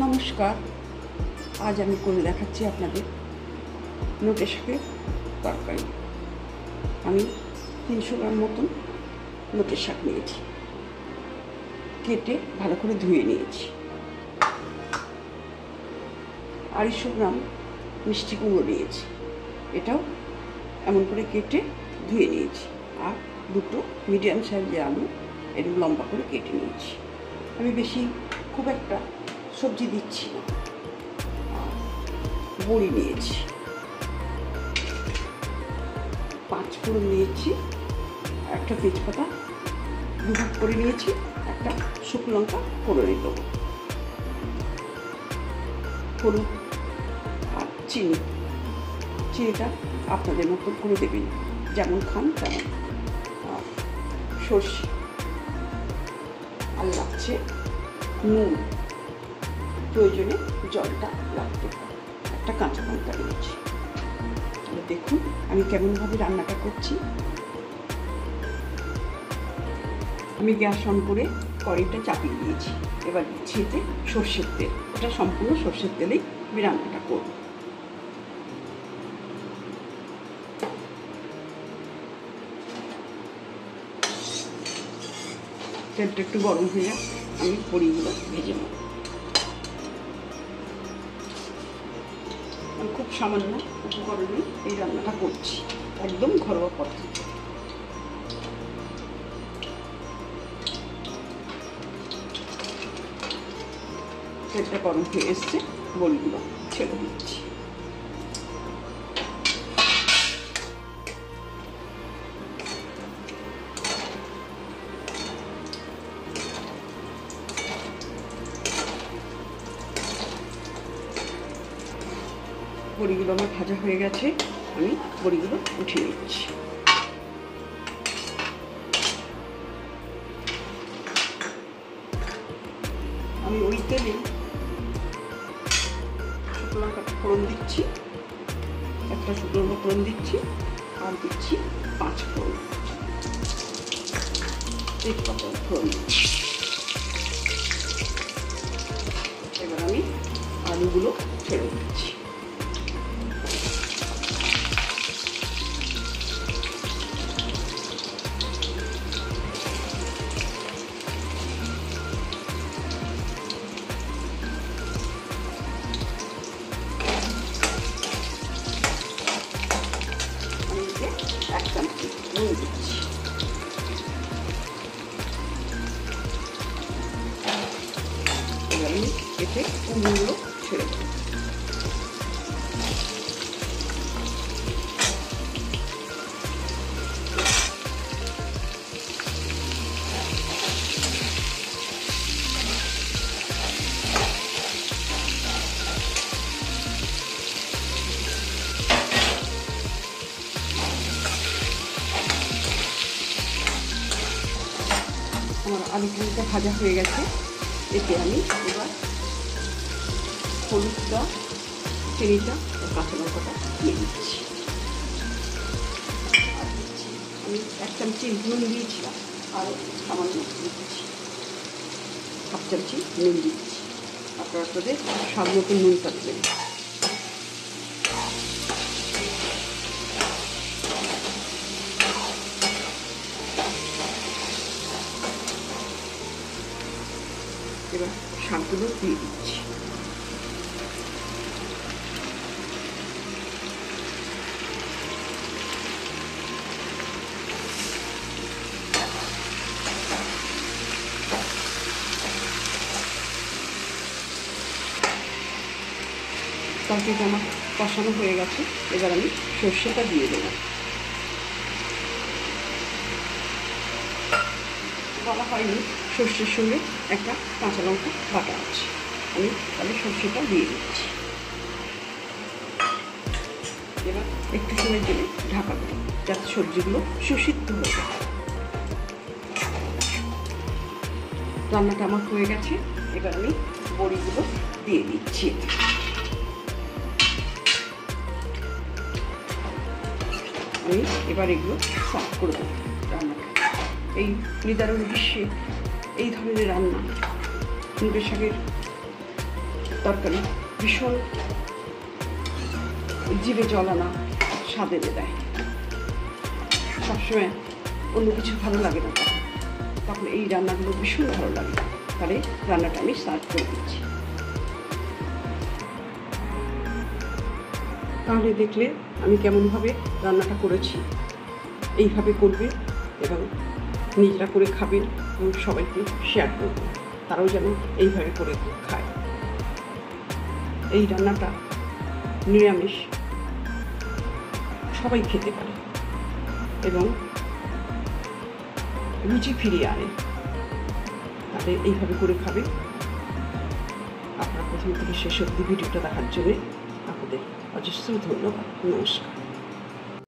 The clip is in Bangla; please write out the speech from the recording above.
নমস্কার। আজ আমি করে দেখাচ্ছি আপনাদের নোটে শাকের তরকারি। আমি 300 গ্রাম মতন নোটে শাক নিয়েছি, কেটে ভালো করে ধুয়ে নিয়েছি। 250 গ্রাম মিষ্টি কুমড়ো নিয়েছি, এটাও এমন করে কেটে ধুয়ে নিয়েছি। আর 2টো মিডিয়াম সাইজের আলু এরকম লম্বা করে কেটে নিয়েছি। আমি বেশি খুব একটা সবজি দিচ্ছি না। বড়ি নিয়েছি, 5 ফোড়ন নিয়েছি, একটা তেজপাতা 2 ভাগ করে নিয়েছি, একটা শুকনো লঙ্কা ফোড়নে দেবো, হলুদ আর চিনিটা আপনাদের মতো করে দেবেন, যেমন খান তেমন। সর্ষে আর লাগছে নুন, প্রয়োজনে জলটা লাগতে পারে। একটা কাঁচা লঙ্কা নিয়েছি। দেখুন আমি কেমনভাবে রান্নাটা করছি। আমি গ্যাস অন করে কড়াইটা চাপিয়ে দিয়েছি। এবার দিচ্ছি এতে সর্ষের তেল। এটা সম্পূর্ণ সর্ষের তেলেই আমি রান্নাটা করব। তেলটা একটু গরম হয়ে যায়, আমি বড়িগুলো ভেজে নেব। আমি খুব সামান্য উপকরণে এই রান্নাটা করছি, একদম ঘরোয়া পদ্ধতি। তেলটা গরম হয়ে এসছে, বড়িগুলো ছেড়ে দিচ্ছি। বড়িগুলো আমার ভাজা হয়ে গেছে, আমি বড়িগুলো উঠিয়ে নিচ্ছি। আমি ওই তেলে শুকনো লঙ্কাটা ফোড়ন দিচ্ছি, একটা শুকনো লঙ্কা ফোড়ন দিচ্ছি, আর দিচ্ছি 5 ফোড়ন, তেজপাতা ফোড়ন দিচ্ছি। এবার আমি আলুগুলো ছেড়ে দিচ্ছি। এক চামচ নুন দিচ্ছি। এবার আমি এতে কুমড়োগুলো ছেড়ে দেবো। আমার আলুটা ভাজা হয়ে গেছে, এতে আমি এবার হলুদটা, চিনিটা ও কাঁচা লঙ্কাটা দিয়ে দিচ্ছি। আমি 1 চামচ নুন দিয়েছিলাম, আরও সামান্য দিচ্ছি, 1/2 চামচ নুন দিচ্ছি। আপনারা আপনাদের স্বাদ মতো নুনটা দেবেন। এবার শাকগুলো দিয়ে দিচ্ছি। তরকারিটা আমার কষানো হয়ে গেছে, এবার আমি সর্ষেটা দিয়ে দেবো। বলা হয়নি সর্ষের সঙ্গে একটা কাঁচা লঙ্কা বাটা আছে, আমি তাহলে সর্ষেটা দিয়ে দিচ্ছি। এবার একটু সময় জেলে ঢাকা দেবো, যাতে সবজিগুলো সুসিদ্ধ হয়ে যায়। রান্নাটা আমার হয়ে গেছে, এবার আমি বড়িগুলো দিয়ে দিচ্ছি। আমি এবার এগুলো সার্ভ করে দেবো রান্নাটা। এই নিদারুণ গ্রীষ্মে এই ধরনের রান্না নোটে শাকের তরকারি ভীষণ জিভে জল আনা স্বাদ এনে দেয়। সবসময় অন্য কিছু ভালো লাগে না, তখন এই রান্নাগুলো ভীষণ ভালো লাগে। তাহলে রান্নাটা আমি সার্ভ করে দিচ্ছি। তাহলে দেখলে আমি কেমনভাবে রান্নাটা করেছি। এইভাবে করবে এবং নিজেরা করে খাবেন এবং সবাইকে শেয়ার করবেন, তারাও যেন এইভাবে করে খায়। এই রান্নাটা নিরামিষ সবাই খেতে পারে এবং রুচি ফিরিয়ে আনে। তাহলে এইভাবে করে খাবে। আপনারা প্রথম থেকে শেষ অবধি ভিডিওটা দেখার জন্য আপনাদের অজস্র ধন্যবাদ। নমস্কার।